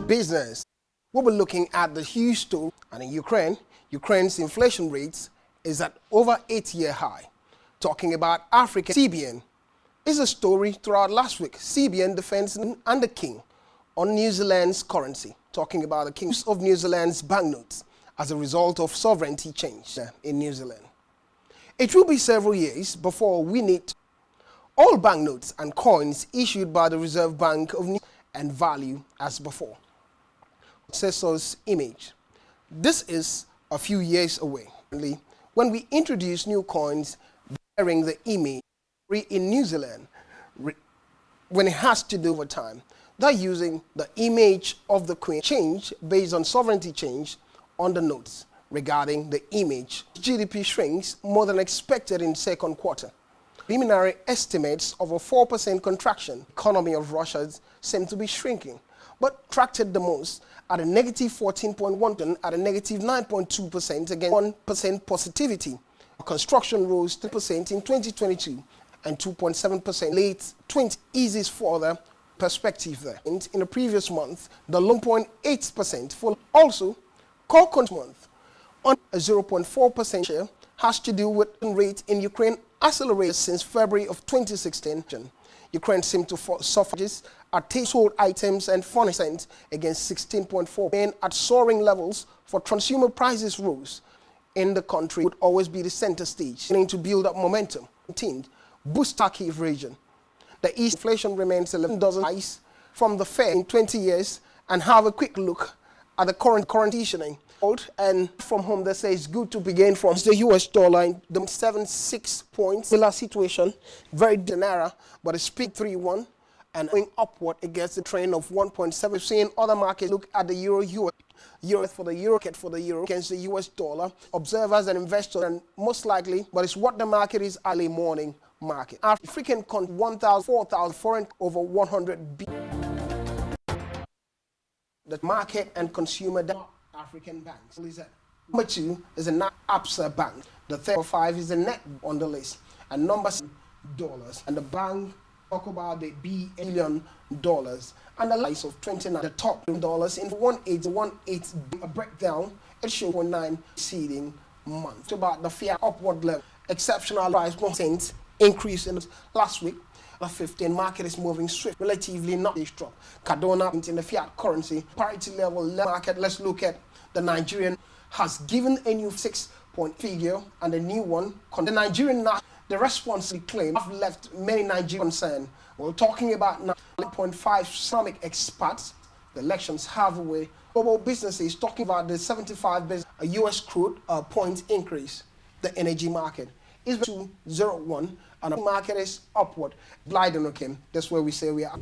business. We'll be looking at the huge story, and in Ukraine's inflation rates is at over 8-year high. Talking about Africa, CBN is a story throughout last week. CBN defends and the king on New Zealand's currency. Talking about the king of New Zealand's banknotes as a result of sovereignty change in New Zealand. It will be several years before we need all banknotes and coins issued by the Reserve Bank of New Zealand and value as before. Successor's image. This is a few years away. When we introduce new coins bearing the image in New Zealand, when it has to do with time, they're using the image of the Queen change based on sovereignty change on the notes regarding the image. GDP shrinks more than expected in second quarter. Preliminary estimates of a 4% contraction. Economy of Russia seem to be shrinking, but tracked the most at a negative 14.1% at a negative 9.2% against 1% positivity. Construction rose 3% in 2022 and 2.7% late 20 eases further perspective there. In the previous month, the 1.8% for also core month on a 0.4% share has to do with rate in Ukraine accelerated since February of 2016. Ukraine seemed to suffer at household items and furniture against 16.4% at soaring levels for consumer prices rose in the country would always be the center stage, beginning to build up momentum. Boost Kharkiv region. The East inflation remains 11 dozen highs from the Fed in 20 years, and have a quick look at the current conditioning. And from home, they say it's good to begin from the US dollar in the 76 points. Similar situation, very Naira, but it's peak 3.1 and going upward against the trend of 1.7. We've seen other markets look at the euro for the euro against the US dollar. Observers and investors, and most likely, but it's what the market is early morning market. African 1,000, 4,000 foreign over 100 billion. The market and consumer African banks. Number 2 is a Absa Bank. The third 5 is the net on the list. And number 6 dollars. And the bank talk about the billion dollars and the lies of 29. The top dollars in 18 a breakdown. It shows 0.9 preceding month. It's about the fiat upward level. Exceptional price 1% increase in last week. The 15 market is moving swift, relatively not this drop. Cardona in the fiat currency parity level market. Let's look at the Nigerian has given a new 6-point figure and a new one. The Nigerian the response claim have left many Nigerians concerned. We're talking about 9.5 economic experts. The elections have a way. Global businesses talking about the 75 business, a US crude point increase. The energy market is 201 and the market is upward. Gliding, okay. That's where we say we are.